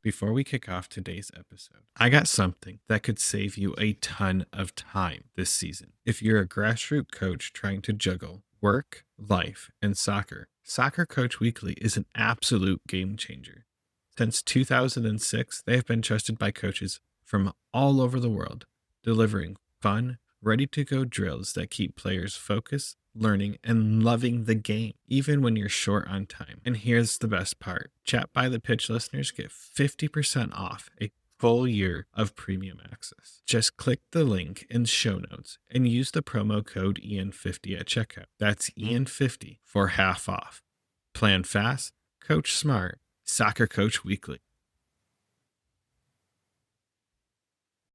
before we kick off today's episode, I got something that could save you a ton of time this season. If you're a grassroots coach trying to juggle work, life, and soccer, Soccer Coach Weekly is an absolute game changer. Since 2006, they have been trusted by coaches from all over the world, delivering fun, ready-to-go drills that keep players focused, learning, and loving the game, even when you're short on time. And here's the best part. Chat by the Pitch listeners get 50% off a full year of premium access. Just click the link in show notes and use the promo code IAN50 at checkout. That's IAN50 for half off. Plan fast, coach smart, Soccer Coach Weekly.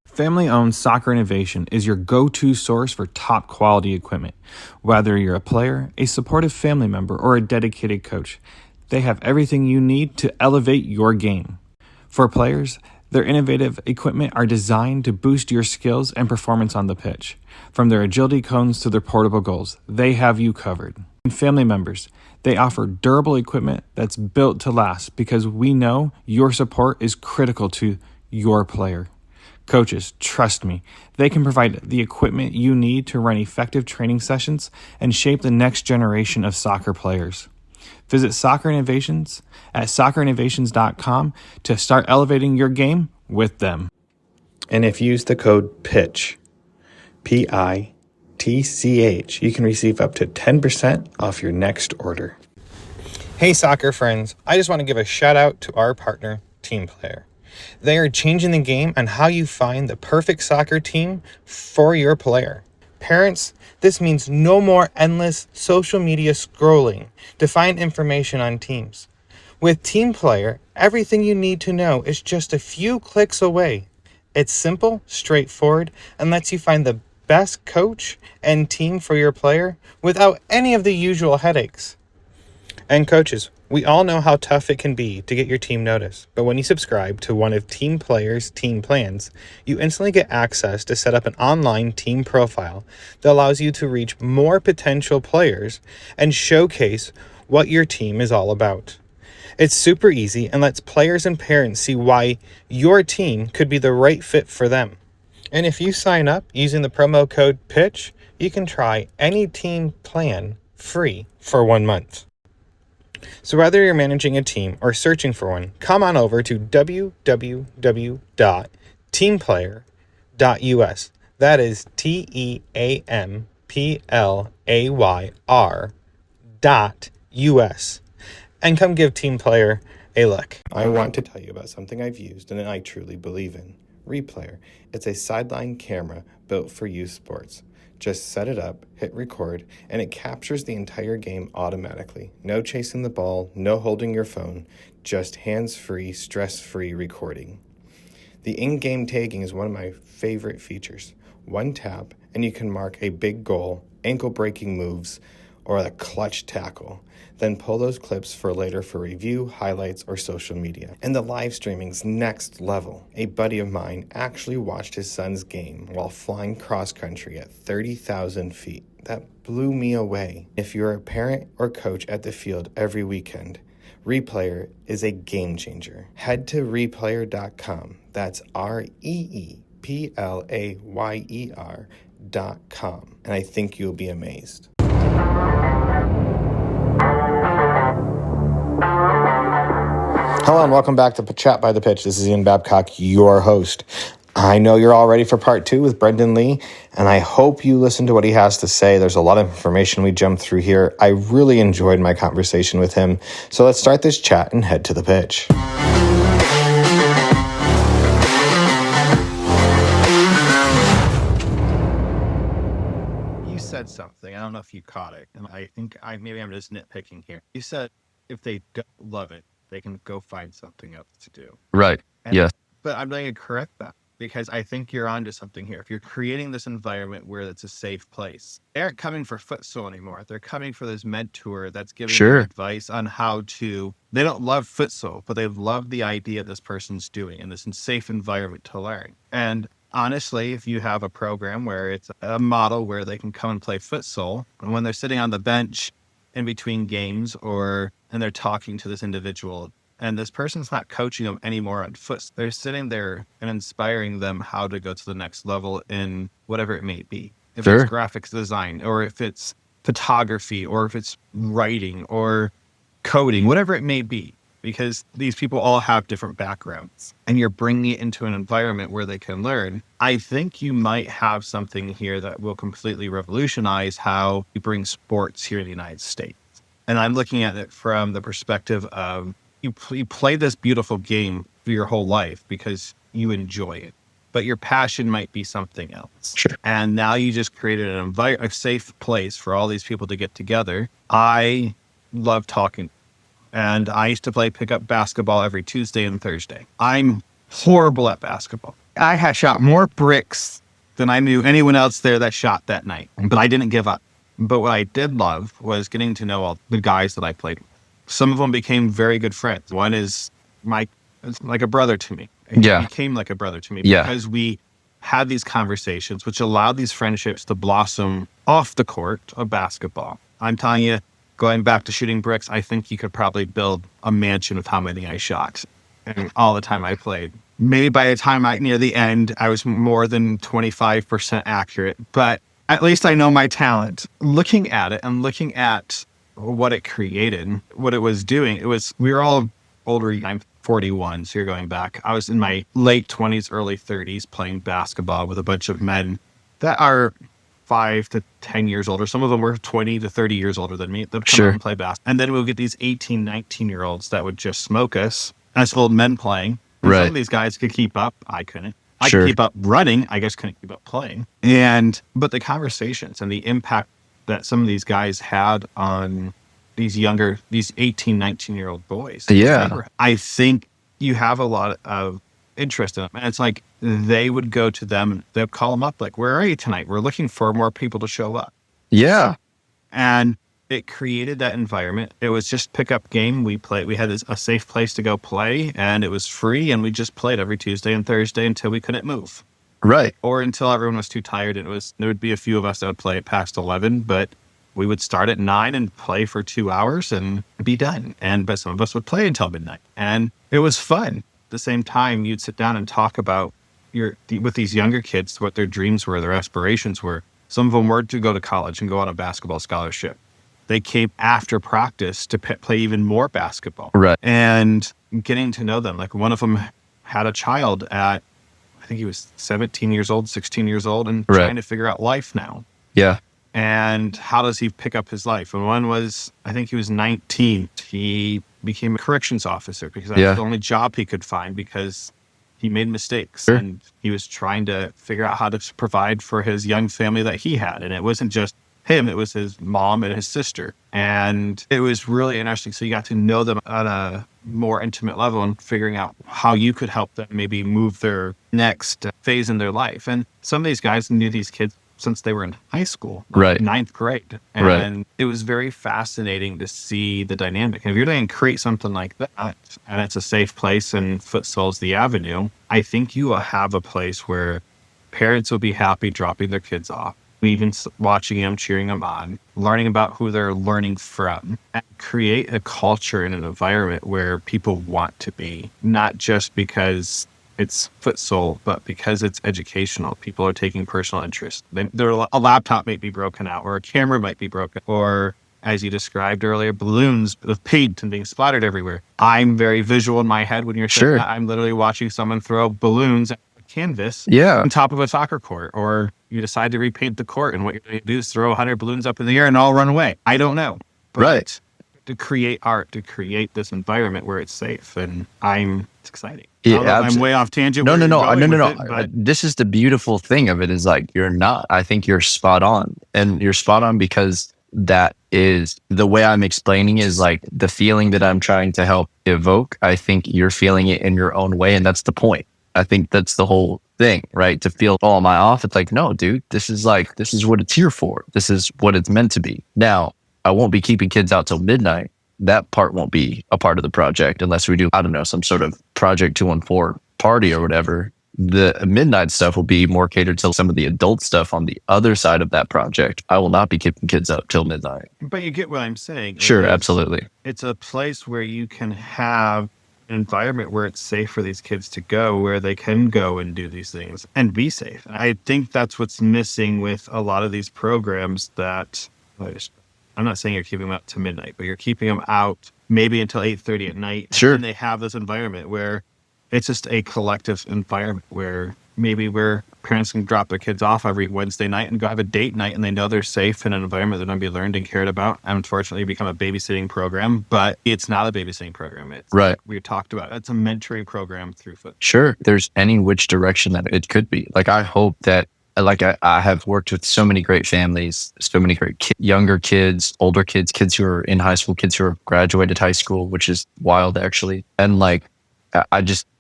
Family-owned Soccer Innovation is your go-to source for top-quality equipment. Whether you're a player, a supportive family member, or a dedicated coach, they have everything you need to elevate your game. For players, their innovative equipment are designed to boost your skills and performance on the pitch. From their agility cones to their portable goals, they have you covered. And family members, they offer durable equipment that's built to last because we know your support is critical to your player. Coaches, trust me, they can provide the equipment you need to run effective training sessions and shape the next generation of soccer players. Visit Soccer Innovations at soccerinnovations.com to start elevating your game with them. And if you use the code PITCH, PITCH, you can receive up to 10% off your next order. Hey soccer friends, I just want to give a shout out to our partner, Team Player. They are changing the game on how you find the perfect soccer team for your player. Parents, this means no more endless social media scrolling to find information on teams. With Team Player, everything you need to know is just a few clicks away. It's simple, straightforward, and lets you find the best coach and team for your player without any of the usual headaches. And coaches, we all know how tough it can be to get your team noticed, but when you subscribe to one of Team Player's team plans, you instantly get access to set up an online team profile that allows you to reach more potential players and showcase what your team is all about. It's super easy and lets players and parents see why your team could be the right fit for them. And if you sign up using the promo code PITCH, you can try any team plan free for 1 month. So whether you're managing a team or searching for one, come on over to www.teamplayer.us. That is TEAMPLAYR.US. And come give Team Player a look. I want to tell you about something I've used and I truly believe in. Replayer. It's a sideline camera built for youth sports. Just set it up, hit record, and it captures the entire game automatically. No chasing the ball, no holding your phone, just hands-free, stress-free recording. The in-game tagging is one of my favorite features. One tap, and you can mark a big goal, ankle-breaking moves, or a clutch tackle. Then pull those clips for later for review, highlights, or social media. And the live streaming's next level. A buddy of mine actually watched his son's game while flying cross-country at 30,000 feet. That blew me away. If you're a parent or coach at the field every weekend, Replayer is a game changer. Head to replayer.com. That's REEPLAYER.com. And I think you'll be amazed. Hello and welcome back to Chat by the Pitch. This is Ian Babcock, your host. I know you're all ready for part 2 with Brenden Lee, and I hope you listen to what he has to say. There's a lot of information we jumped through here. I really enjoyed my conversation with him. So let's start this chat and head to the pitch. You said something. I don't know if you caught it. And I think maybe I'm just nitpicking here. You said if they don't love it, they can go find something else to do. Right. Yes. But I'm going to correct that because I think you're onto something here. If you're creating this environment where it's a safe place, they aren't coming for futsal anymore. They're coming for this mentor that's giving them advice on how to. They don't love futsal, but they love the idea this person's doing in this safe environment to learn. And honestly, if you have a program where it's a model where they can come and play futsal, and when they're sitting on the bench in between games and they're talking to this individual And this person's not coaching them anymore on foot. They're sitting there and inspiring them how to go to the next level in whatever it may be. If it's graphics design, or if it's photography, or if it's writing or coding, whatever it may be, because these people all have different backgrounds and you're bringing it into an environment where they can learn. I think you might have something here that will completely revolutionize how you bring sports here in the United States. And I'm looking at it from the perspective of you play this beautiful game for your whole life because you enjoy it, but your passion might be something else. Sure. And now you just created a safe place for all these people to get together. I love talking. And I used to play pickup basketball every Tuesday and Thursday. I'm horrible at basketball. I had shot more bricks than I knew anyone else there that shot that night, but I didn't give up. But what I did love was getting to know all the guys that I played with. Some of them became very good friends. One is it's like a brother to me. He became like a brother to me because we had these conversations, which allowed these friendships to blossom off the court of basketball. I'm telling you, going back to shooting bricks, I think you could probably build a mansion with how many I shot and all the time I played. Maybe by the time near the end, I was more than 25% accurate, but at least I know my talent. Looking at it and looking at what it created, what it was doing, we were all older. I'm 41, so you're going back. I was in my late 20s, early 30s playing basketball with a bunch of men that are 5 to 10 years older. Some of them were 20 to 30 years older than me. They'd come out and play basketball. And then we'll get these 18, 19-year-olds that would just smoke us as old men playing. And some of these guys could keep up. I couldn't. I could keep up running. I just couldn't keep up playing. But the conversations and the impact that some of these guys had on these 18, 19-year-old boys. I think you have a lot of interest in them. And it's like they would go to them, they'll call them up like, where are you tonight? We're looking for more people to show up. Yeah. And it created that environment. It was just pickup game. We had a safe place to go play, and it was free. And we just played every Tuesday and Thursday until we couldn't move. Right. Or until everyone was too tired. And there would be a few of us that would play past 11, but we would start at 9 and play for 2 hours and be done. But some of us would play until midnight, and it was fun. At the same time, you'd sit down and talk about with these younger kids, what their dreams were, their aspirations were. Some of them were to go to college and go on a basketball scholarship. They came after practice to play even more basketball. Right. And getting to know them. Like one of them had a child at, I think he was 17 years old, 16 years old, and trying to figure out life now. Yeah. And how does he pick up his life? And one was, I think he was 19. He became a corrections officer because that was the only job he could find because he made mistakes. Sure. And he was trying to figure out how to provide for his young family that he had. And it wasn't just him, it was his mom and his sister. And it was really interesting. So you got to know them at a more intimate level and figuring out how you could help them maybe move their next phase in their life. And some of these guys knew these kids since they were in high school, like ninth grade. And it was very fascinating to see the dynamic. And if you're going to create something like that, and it's a safe place and Futsal's the avenue, I think you will have a place where parents will be happy dropping their kids off, even watching them, cheering them on, learning about who they're learning from, and create a culture and an environment where people want to be, not just because it's futsal, but because it's educational. People are taking personal interest. A laptop might be broken out, or a camera might be broken, or as you described earlier, balloons with paint and being splattered everywhere. I'm very visual in my head when you're saying that. I'm literally watching someone throw balloons at a canvas on top of a soccer court, or you decide to repaint the court, and what you're going to do is throw 100 balloons up in the air and all run away. I don't know. But to create art, to create this environment where it's safe, and it's exciting. I'm way off tangent. No. This is the beautiful thing of it is like, you're not. I think you're spot on. And you're spot on because that is the way I'm explaining is like the feeling that I'm trying to help evoke. I think you're feeling it in your own way. And that's the point. I think that's the whole thing, right? To feel, oh, am I off? It's like, no, dude, this is what it's here for. This is what it's meant to be. Now, I won't be keeping kids out till midnight. That part won't be a part of the project unless we do, I don't know, some sort of Project 214 party or whatever. The midnight stuff will be more catered to some of the adult stuff on the other side of that project. I will not be keeping kids up till midnight. But you get what I'm saying. Sure, absolutely. It's a place where you can have environment where it's safe for these kids to go, where they can go and do these things and be safe. And I think that's what's missing with a lot of these programs that I'm not saying you're keeping them out to midnight, but you're keeping them out maybe until 8:30 at night. Sure. And they have this environment where it's just a collective environment where parents can drop their kids off every Wednesday night and go have a date night, and they know they're safe in an environment they're going to be learned and cared about. And unfortunately, become a babysitting program, but it's not a babysitting program. It's right. Like we talked about. It's a mentoring program through foot. Sure. There's any which direction that it could be. Like, I hope that, like, I have worked with so many great families, so many great younger kids, older kids, kids who are in high school, kids who have graduated high school, which is wild actually. And like,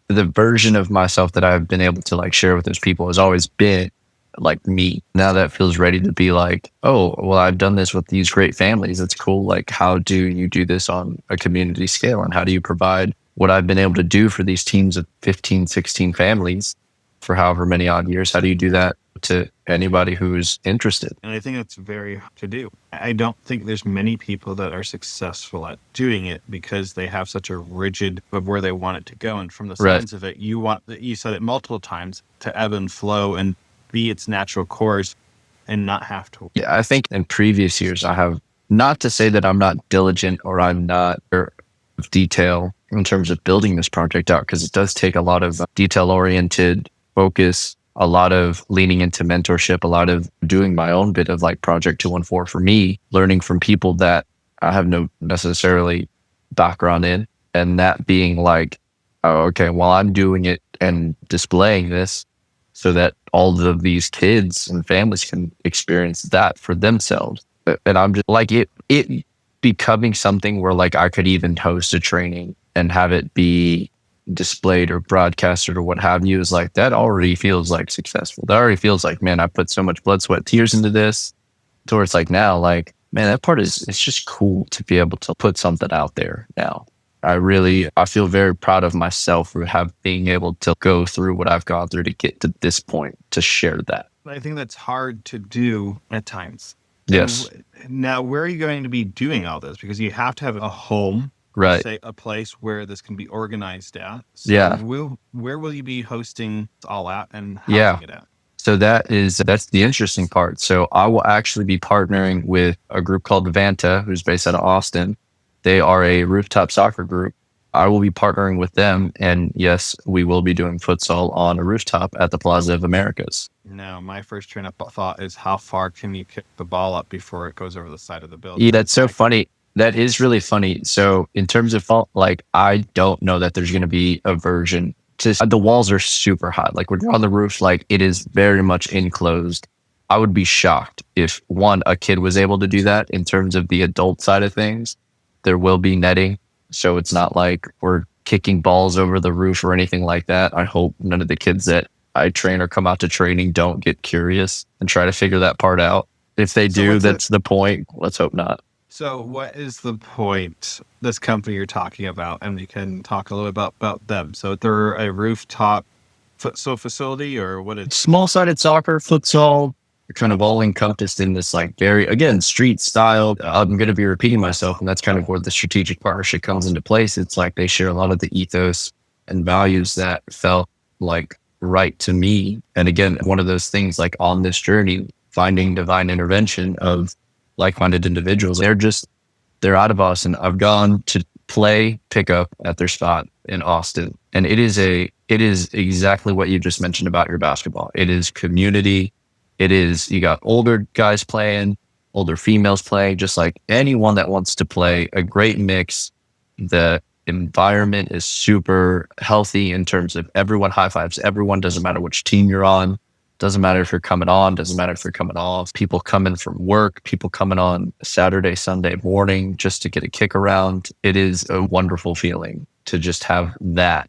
the version of myself that I've been able to like share with those people has always been like me. Now that feels ready to be like, oh, well, I've done this with these great families. It's cool. Like, how do you do this on a community scale? And how do you provide what I've been able to do for these teams of 15, 16 families for however many odd years? How do you do that to anybody who's interested? And I think that's very hard to do. I don't think there's many people that are successful at doing it because they have such a rigid of where they want it to go. And from the signs of it, you said it multiple times, to ebb and flow and be its natural course and not have to. Yeah, I think in previous years, I have, not to say that I'm not diligent or I'm not of detail in terms of building this project out, because it does take a lot of detail-oriented focus, a lot of leaning into mentorship, a lot of doing my own bit of like Project 214 for me, learning from people that I have no necessarily background in, and that being like, oh, okay, well, I'm doing it and displaying this so that all of these kids and families can experience that for themselves. And I'm just like, it becoming something where like I could even host a training and have it be displayed or broadcasted or what have you, is like, that already feels like successful. That already feels like, man, I put so much blood, sweat, tears into this, to where it's like now, like, man, that part is, it's just cool to be able to put something out there now. I feel very proud of myself for being able to go through what I've gone through to get to this point, to share that. I think that's hard to do at times. Yes. Now, where are you going to be doing all this? Because you have to have a home, right? Say a place where this can be organized at. So yeah. Where will you be hosting all at and housing it at? So that's the interesting part. So I will actually be partnering with a group called Vanta, who's based out of Austin. They are a rooftop soccer group. I will be partnering with them. And yes, we will be doing futsal on a rooftop at the Plaza of Americas. Now, my first train of thought is, how far can you kick the ball up before it goes over the side of the building? Yeah, that's so funny. That is really funny. So in terms of like, I don't know that there's going to be a version. The walls are super high. Like, when you're on the roof, like, it is very much enclosed. I would be shocked if a kid was able to do that. In terms of the adult side of things, there will be netting. So it's not like we're kicking balls over the roof or anything like that. I hope none of the kids that I train or come out to training don't get curious and try to figure that part out. If they do, that's the point. Let's hope not. So what is the point, this company you're talking about? And we can talk a little bit about them. So they're a rooftop futsal facility, or what is small-sided soccer, futsal, kind of all encompassed in this like very, again, street style. I'm going to be repeating myself, and that's kind of where the strategic partnership comes into place. It's like they share a lot of the ethos and values that felt like right to me. And again, one of those things, like on this journey, finding divine intervention of like-minded individuals. They're out of Austin. I've gone to play pickup at their spot in Austin, and it is exactly what you just mentioned about your basketball. It is community. You got older guys playing, older females playing, just like anyone that wants to play. A great mix. The environment is super healthy in terms of everyone high fives everyone. Doesn't matter which team you're on. Doesn't matter if you're coming on, doesn't matter if you're coming off. People coming from work, people coming on Saturday, Sunday morning just to get a kick around. It is a wonderful feeling to just have that.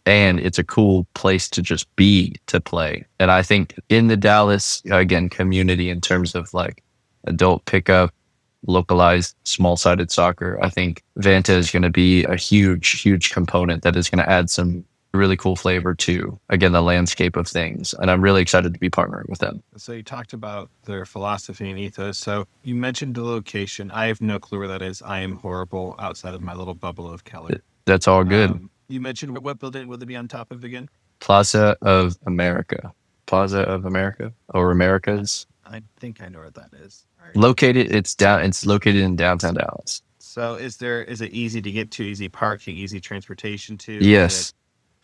And it's a cool place to just be, to play. And I think in the Dallas, again, community in terms of like adult pickup, localized, small-sided soccer, I think Vanta is going to be a huge, huge component that is going to add some really cool flavor to, again, the landscape of things. And I'm really excited to be partnering with them. So you talked about their philosophy and ethos. So you mentioned the location. I have no clue where that is. I am horrible outside of my little bubble of Keller. That's all good. You mentioned what building will it be on top of again? Plaza of America. Plaza of America or Americas. I think I know where that is. All right. It's located in downtown Dallas. So is it easy to get to, easy parking, easy transportation to? Yes.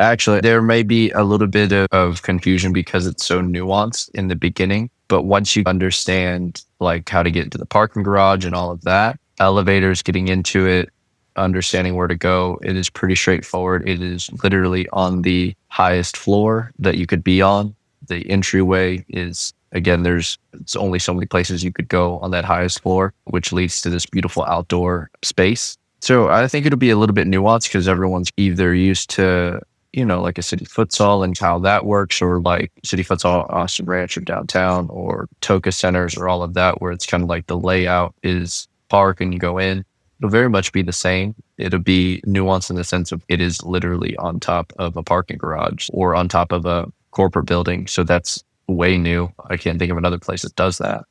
Actually, there may be a little bit of confusion because it's so nuanced in the beginning. But once you understand like how to get into the parking garage and all of that, elevators, getting into it, understanding where to go, it is pretty straightforward. It is literally on the highest floor that you could be on. The entryway is, again, it's only so many places you could go on that highest floor, which leads to this beautiful outdoor space. So I think it'll be a little bit nuanced because everyone's either used to, like a city futsal and how that works, or like city futsal, Austin Ranch or downtown or Toca centers or all of that, where it's kind of like the layout is park and you go in. It'll very much be the same. It'll be nuanced in the sense of it is literally on top of a parking garage or on top of a corporate building. So that's way new. I can't think of another place that does that.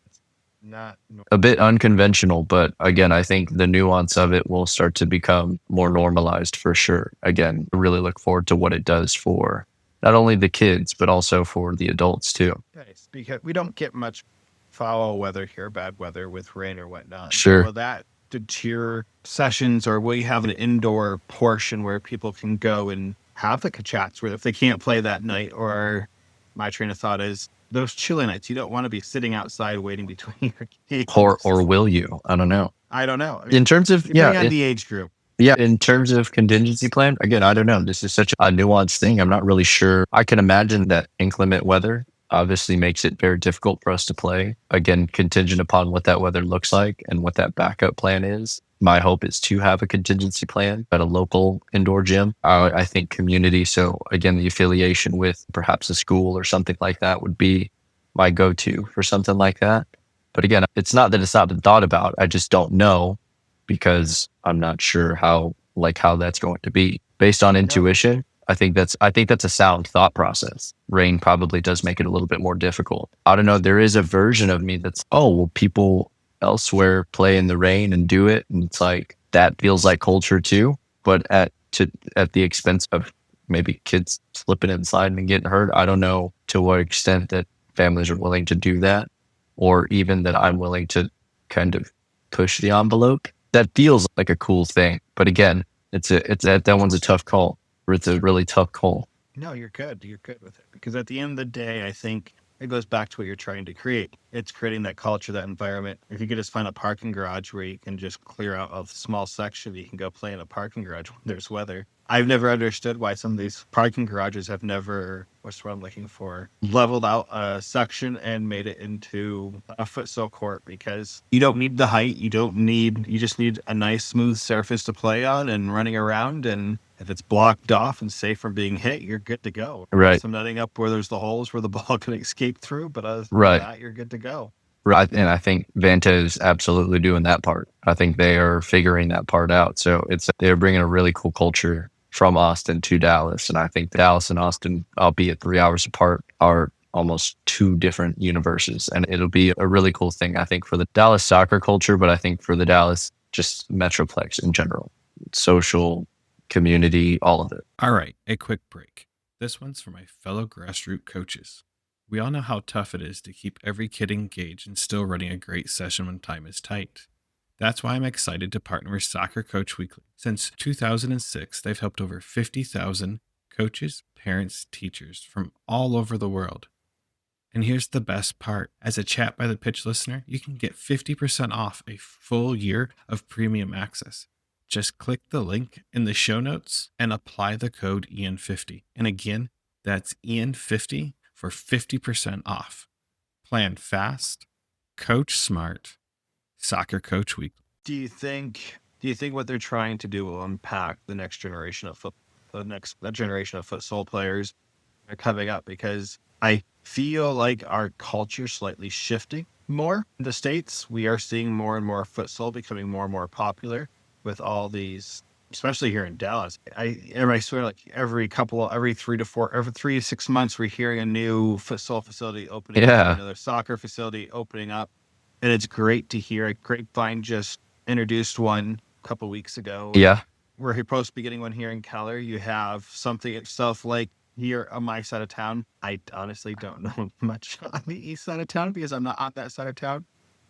A bit unconventional, but again, I think the nuance of it will start to become more normalized for sure. Again, I really look forward to what it does for not only the kids, but also for the adults too. Nice, because we don't get much foul weather here, bad weather with rain or whatnot. Sure. Will that deter sessions, or will you have an indoor portion where people can go and have the chats where if they can't play that night? Or my train of thought is those chilly nights, you don't want to be sitting outside waiting between your games. Or will you? I don't know. I don't know. I mean, In terms of, depending on the age group. Yeah, in terms of contingency plan, again, I don't know. This is such a nuanced thing. I'm not really sure. I can imagine that inclement weather obviously makes it very difficult for us to play. Again, contingent upon what that weather looks like and what that backup plan is. My hope is to have a contingency plan at a local indoor gym. I think community. So again, the affiliation with perhaps a school or something like that would be my go-to for something like that. But again, it's not that it's not been thought about. I just don't know because I'm not sure how that's going to be. Based on intuition, I think that's a sound thought process. Rain probably does make it a little bit more difficult. I don't know. There is a version of me that's, people elsewhere play in the rain and do it, and it's like that feels like culture too, but at the expense of maybe kids slipping and sliding and getting hurt. I don't know to what extent that families are willing to do that, or even that I'm willing to kind of push the envelope. That feels like a cool thing, but again, that one's a tough call. It's a really tough call. No, you're good. You're good with it, because at the end of the day, I think it goes back to what you're trying to create. It's creating that culture, that environment. If you could just find a parking garage where you can just clear out a small section, you can go play in a parking garage when there's weather. I've never understood why some of these parking garages have never, what's what I'm looking for, leveled out a section and made it into a futsal court, because you don't need the height. You just need a nice smooth surface to play on and running around. And if it's blocked off and safe from being hit, you're good to go. Right. Some netting up where there's the holes where the ball can escape through, but other than that, you're good to go. Right. And I think Vanta is absolutely doing that part. I think they are figuring that part out. So they're bringing a really cool culture from Austin to Dallas. And I think Dallas and Austin, albeit 3 hours apart, are almost two different universes. And it'll be a really cool thing, I think, for the Dallas soccer culture, but I think for the Dallas just Metroplex in general, social, community, all of it. All right, a quick break. This one's for my fellow grassroots coaches. We all know how tough it is to keep every kid engaged and still running a great session when time is tight. That's why I'm excited to partner with Soccer Coach Weekly. Since 2006, they've helped over 50,000 coaches, parents, teachers from all over the world. And here's the best part. As a Chat by the Pitch listener, you can get 50% off a full year of premium access. Just click the link in the show notes and apply the code Ian50. And again, that's Ian50 for 50% off. Plan fast, coach smart, Soccer Coach Week. Do you think what they're trying to do will impact the next generation of that generation of futsal players are coming up? Because I feel like our culture slightly shifting more in the States. We are seeing more and more futsal becoming more and more popular with all these, especially here in Dallas. I swear, like every 3 to 6 months, we're hearing a new futsal facility opening up, another soccer facility opening up. And it's great to hear. Grapevine just introduced one a couple weeks ago. Yeah. we're supposed to be getting one here in Keller. You have something itself like here on my side of town. I honestly don't know much on the east side of town because I'm not on that side of town.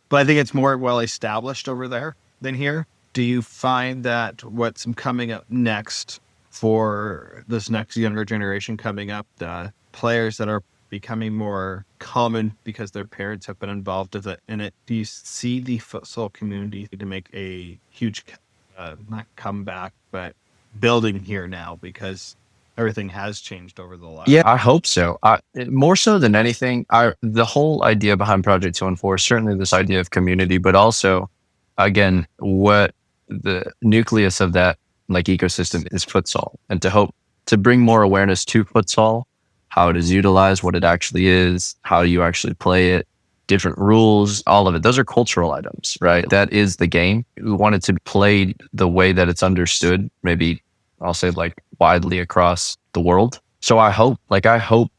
But I think it's more well established over there than here. Do you find that what's coming up next for this next younger generation coming up, the players that are becoming more common because their parents have been involved in it, do you see the futsal community to make a huge, not comeback, but building here now because everything has changed over the last? Yeah, I hope so. More so than anything, the whole idea behind Project 214 is certainly this idea of community, but also, again, what the nucleus of that like ecosystem is futsal, and to hope to bring more awareness to futsal, how it is utilized, what it actually is, how you actually play it, different rules, all of it. Those are cultural items, right? That is the game. We want it to be played the way that it's understood, maybe I'll say like widely across the world. So I hope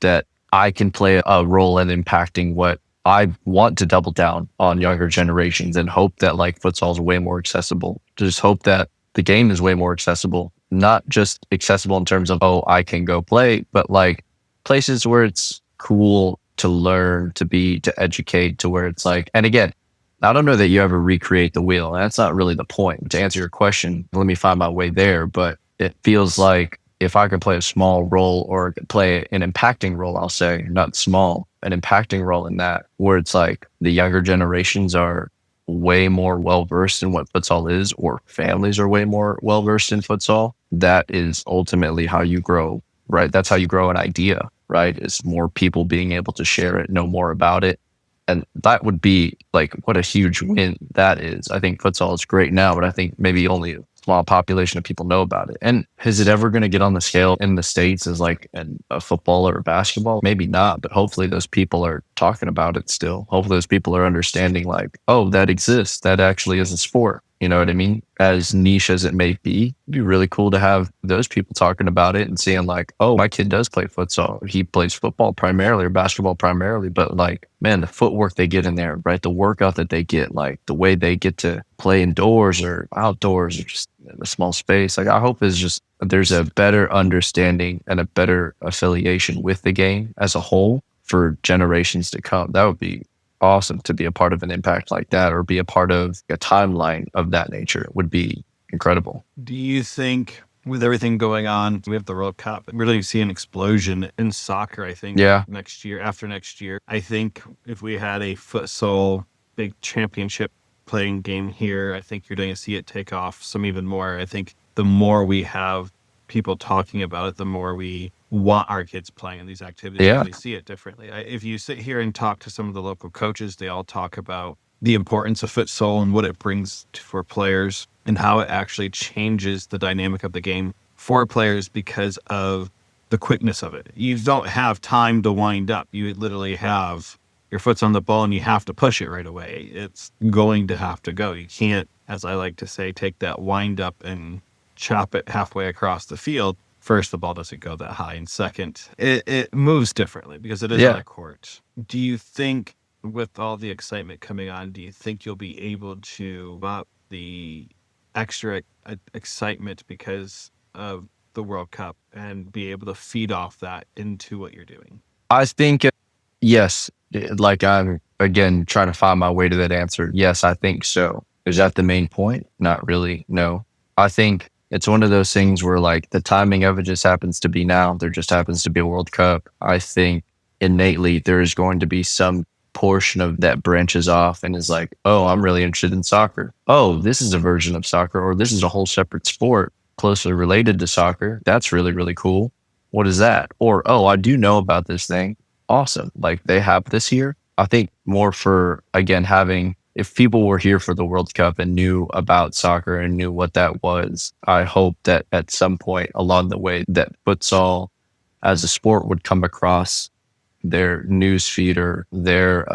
that I can play a role in impacting what I want to double down on younger generations, and hope that like futsal is way more accessible. Just hope that the game is way more accessible, not just accessible in terms of, oh, I can go play, but like places where it's cool to learn, to educate, to where it's like, and again, I don't know that you ever recreate the wheel. That's not really the point. To answer your question, let me find my way there. But it feels like if I could play a small role or play an impacting role, I'll say, not small, an impacting role in that, where it's like the younger generations are way more well-versed in what futsal is, or families are way more well-versed in futsal, that is ultimately how you grow, right? That's how you grow an idea, right? Is more people being able to share it, know more about it. And that would be like, what a huge win that is. I think futsal is great now, but I think maybe only a small population of people know about it. And is it ever going to get on the scale in the States as like a football or a basketball? Maybe not, but hopefully those people are talking about it still. Hopefully those people are understanding like, oh, that exists. That actually is a sport. You know what I mean? As niche as it may be, it'd be really cool to have those people talking about it and seeing like, oh, my kid does play futsal. He plays football primarily or basketball primarily, but like, man, the footwork they get in there, right? The workout that they get, like the way they get to play indoors or outdoors or just in a small space. Like I hope is just there's a better understanding and a better affiliation with the game as a whole for generations to come. That would be awesome to be a part of an impact like that, or be a part of a timeline of that nature. It would be incredible. Do you think with everything going on, we have the World Cup, we're going to see an explosion in soccer, I think, next year, after next year. I think if we had a futsal big championship playing game here, I think you're going to see it take off some even more. I think the more we have people talking about it, the more we want our kids playing in these activities. Yeah. They see it differently. If you sit here and talk to some of the local coaches, they all talk about the importance of futsal and what it brings for players and how it actually changes the dynamic of the game for players because of the quickness of it. You don't have time to wind up. You literally have your foot's on the ball and you have to push it right away. It's going to have to go. You can't, as I like to say, take that wind up and chop it halfway across the field. First, the ball doesn't go that high. And second, it moves differently because it is on a court. Do you think with all the excitement coming on, do you think you'll be able to up the extra excitement because of the World Cup and be able to feed off that into what you're doing? I think, yes, like I'm, again, trying to find my way to that answer. Yes, I think so. Is that the main point? Not really. No. I think it's one of those things where like the timing of it just happens to be now. There just happens to be a World Cup. I think innately there is going to be some portion of that branches off and is like, oh, I'm really interested in soccer. Oh, this is a version of soccer, or this is a whole separate sport closely related to soccer. That's really, really cool. What is that? Or, oh, I do know about this thing. Awesome. Like they have this here. I think more for, again, having, if people were here for the World Cup and knew about soccer and knew what that was, I hope that at some point along the way that futsal as a sport would come across their news feed or their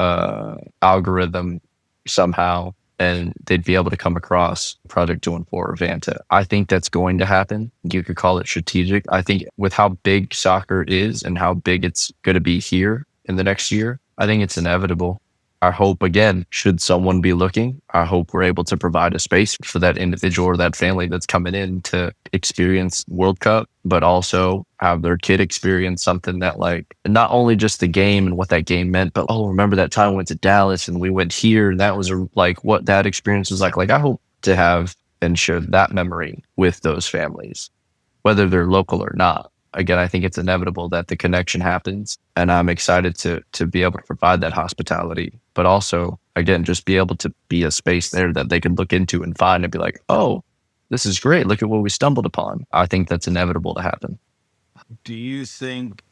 algorithm somehow, and they'd be able to come across Project 214 or Vanta. I think that's going to happen. You could call it strategic. I think with how big soccer is and how big it's going to be here in the next year, I think it's inevitable. I hope, again, should someone be looking, I hope we're able to provide a space for that individual or that family that's coming in to experience World Cup, but also have their kid experience something that, like, not only just the game and what that game meant, but, oh, remember that time we went to Dallas and we went here and that was like what that experience was like. Like, I hope to have and share that memory with those families, whether they're local or not. Again, I think it's inevitable that the connection happens, and I'm excited to be able to provide that hospitality, but also, again, just be able to be a space there that they can look into and find and be like, oh, this is great. Look at what we stumbled upon. I think that's inevitable to happen. Do you think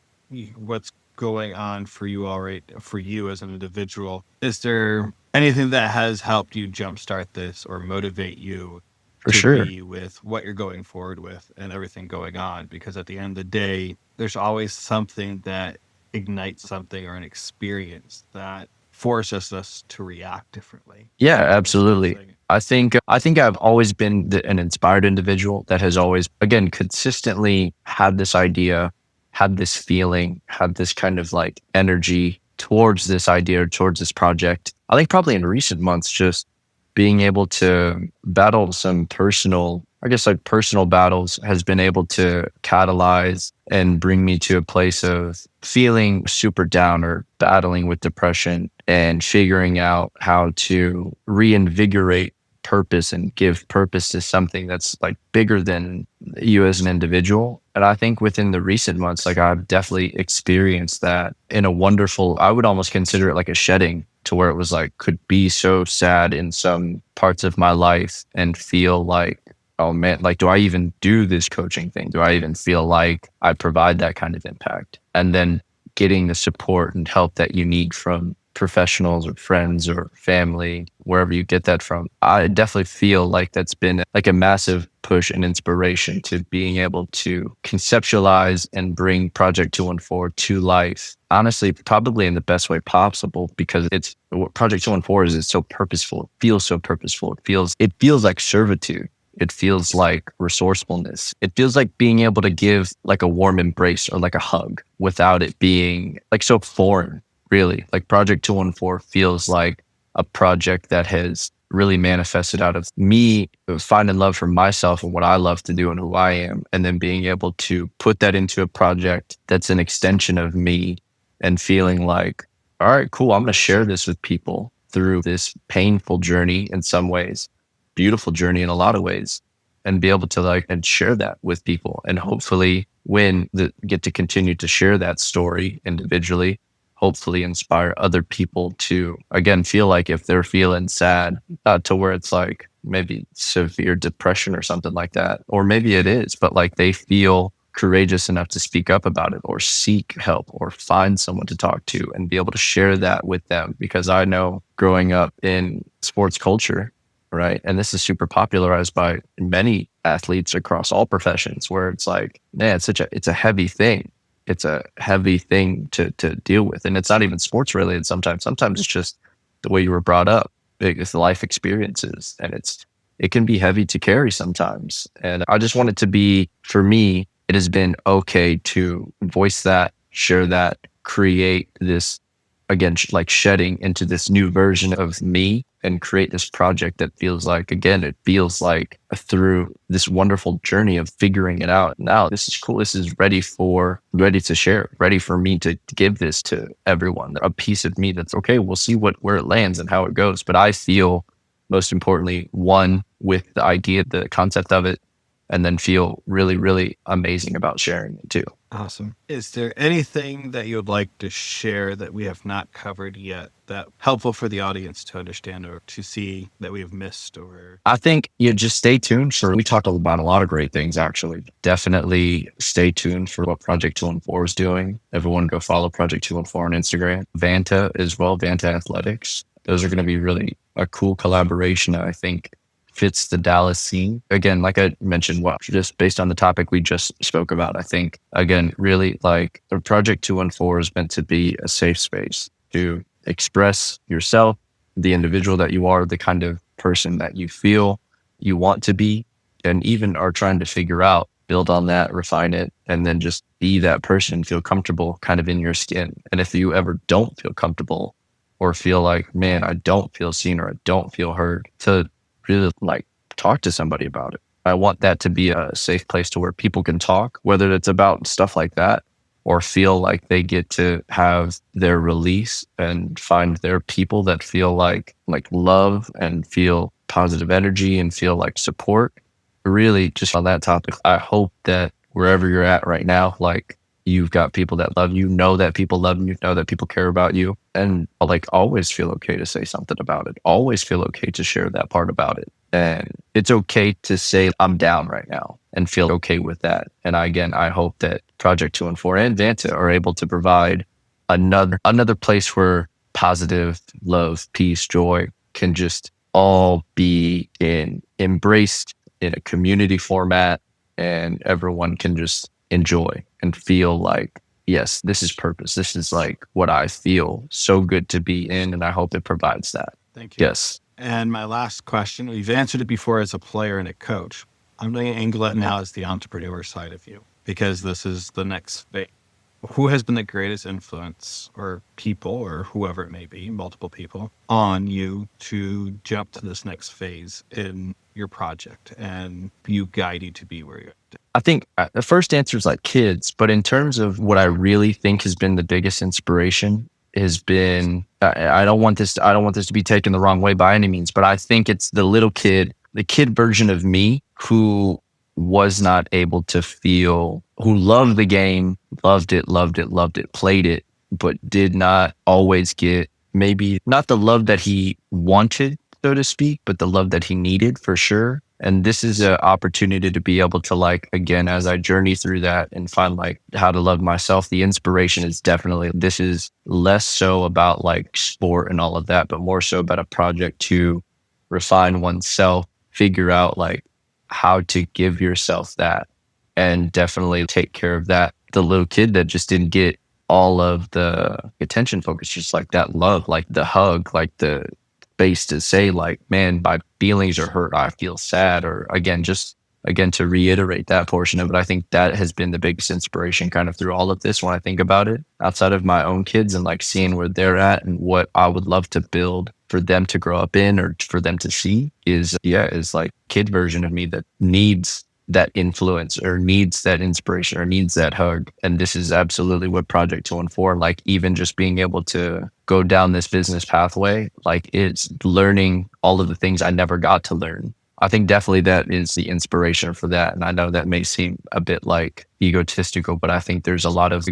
what's going on for you all right, for you as an individual, is there anything that has helped you jumpstart this or motivate you For to sure. be with what you're going forward with and everything going on? Because at the end of the day, there's always something that ignites something or an experience that forces us to react differently. Yeah, That's the absolutely. thing. I think I've always been an inspired individual that has always, again, consistently had this idea, had this feeling, had this kind of like energy towards this idea, towards this project. I think probably in recent months, just being able to battle some personal, I guess, like personal battles has been able to catalyze and bring me to a place of feeling super down or battling with depression and figuring out how to reinvigorate purpose and give purpose to something that's like bigger than you as an individual. And I think within the recent months, like I've definitely experienced that in a wonderful, I would almost consider it like a shedding, to where it was like, could be so sad in some parts of my life and feel like, oh man, like, do I even do this coaching thing? Do I even feel like I provide that kind of impact? And then getting the support and help that you need from professionals or friends or family, wherever you get that from. I definitely feel like that's been like a massive push and inspiration to being able to conceptualize and bring Project 214 to life. Honestly, probably in the best way possible, because it's what Project 214 is so purposeful. It feels so purposeful. It feels like servitude. It feels like resourcefulness. It feels like being able to give like a warm embrace or like a hug without it being like so foreign, really. Like Project 214 feels like a project that has really manifested out of me finding love for myself and what I love to do and who I am. And then being able to put that into a project that's an extension of me and feeling like, all right, cool, I'm going to share this with people through this painful journey in some ways, beautiful journey in a lot of ways, and be able to like and share that with people. And hopefully get to continue to share that story individually, hopefully inspire other people to, again, feel like if they're feeling sad, to where it's like maybe severe depression or something like that, or maybe it is, but like they feel courageous enough to speak up about it or seek help or find someone to talk to and be able to share that with them. Because I know growing up in sports culture, right, and this is super popularized by many athletes across all professions, where it's like, man, it's a heavy thing. It's a heavy thing to deal with. And it's not even sports related sometimes. Sometimes it's just the way you were brought up. It's the life experiences. And it can be heavy to carry sometimes. And I just want it to be, for me, it has been okay to voice that, share that, create this, again, like shedding into this new version of me and create this project that feels like, again, it feels like through this wonderful journey of figuring it out. Now, this is cool. This is ready to share, ready for me to give this to everyone, a piece of me that's okay. We'll see where it lands and how it goes. But I feel most importantly, one, with the idea, the concept of it, and then feel really, really amazing about sharing it too. Awesome. Is there anything that you would like to share that we have not covered yet that helpful for the audience to understand or to see that we have missed? Or I think you just stay tuned we talked about a lot of great things, actually. Definitely stay tuned for what Project 214 is doing. Everyone go follow Project 214 on Instagram. Vanta as well, Vanta Athletics. Those are going to be really a cool collaboration, I think fits the Dallas scene. Again, like I mentioned, just based on the topic we just spoke about, I think, again, really like the Project 214 is meant to be a safe space to express yourself, the individual that you are, the kind of person that you feel you want to be, and even are trying to figure out, build on that, refine it, and then just be that person, feel comfortable kind of in your skin. And if you ever don't feel comfortable, or feel like, man, I don't feel seen or I don't feel heard, to really like talk to somebody about it. I want that to be a safe place to where people can talk, whether it's about stuff like that or feel like they get to have their release and find their people that feel like love and feel positive energy and feel like support. Really, just on that topic, I hope that wherever you're at right now, like you've got people that love you, know that people love you, know that people care about you, and like always feel okay to say something about it. Always feel okay to share that part about it. And it's okay to say I'm down right now and feel okay with that. And I hope that Project 214 and Vanta are able to provide another place where positive love, peace, joy can just all be embraced in a community format, and everyone can just enjoy and feel like, yes, this is purpose. This is like what I feel so good to be in, and I hope it provides that. Thank you. Yes. And my last question, we've answered it before as a player and a coach. I'm going to angle it now as the entrepreneur side of you, because this is the next phase. Who has been the greatest influence, or people, or whoever it may be, multiple people, on you to jump to this next phase in your project and you guide you to be where you're at? I think the first answer is like kids, but in terms of what I really think has been the biggest inspiration has been, I don't want this to be taken the wrong way by any means, but I think it's the kid version of me who was not able to feel, who loved the game, loved it, played it, but did not always get, maybe not the love that he wanted, so to speak, but the love that he needed for sure. And this is an opportunity to be able to, like, again, as I journey through that and find like how to love myself, the inspiration is definitely, this is less so about like sport and all of that, but more so about a project to refine oneself, figure out like how to give yourself that, and definitely take care of that. The little kid that just didn't get all of the attention focus, just like that love, like the hug, like the space to say like, man, my feelings are hurt, I feel sad, or again to reiterate that portion of it. I think that has been the biggest inspiration kind of through all of this when I think about it, outside of my own kids and like seeing where they're at and what I would love to build for them to grow up in or for them to see is like kid version of me that needs that influence or needs that inspiration or needs that hug. And this is absolutely what Project 214, like even just being able to go down this business pathway, like it's learning all of the things I never got to learn. I think definitely that is the inspiration for that. And I know that may seem a bit like egotistical, but I think there's a lot of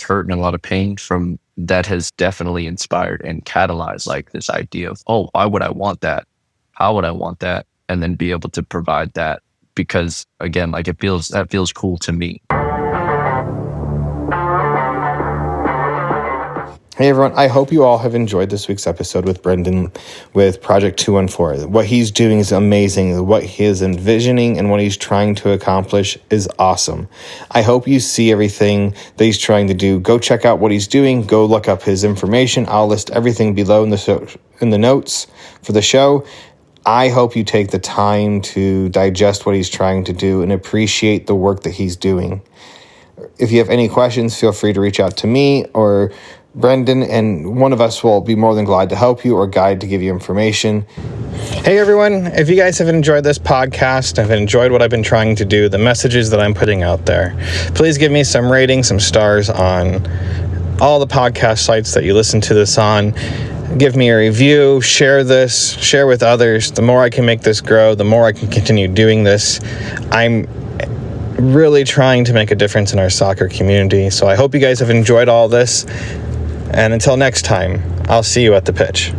hurt and a lot of pain from that has definitely inspired and catalyzed like this idea of, oh, why would I want that? How would I want that? And then be able to provide that, because again, like that feels cool to me. Hey everyone, I hope you all have enjoyed this week's episode with Brenden with Project 214. What he's doing is amazing. What he is envisioning and what he's trying to accomplish is awesome. I hope you see everything that he's trying to do. Go check out what he's doing. Go look up his information. I'll list everything below in the notes for the show. I hope you take the time to digest what he's trying to do and appreciate the work that he's doing. If you have any questions, feel free to reach out to me or Brenden, and one of us will be more than glad to help you or guide to give you information. Hey everyone, if you guys have enjoyed this podcast, have enjoyed what I've been trying to do, the messages that I'm putting out there, please give me some ratings, some stars on all the podcast sites that you listen to this on. Give me a review, share with others. The more I can make this grow, the more I can continue doing this. I'm really trying to make a difference in our soccer community. So I hope you guys have enjoyed all this. And until next time, I'll see you at the pitch.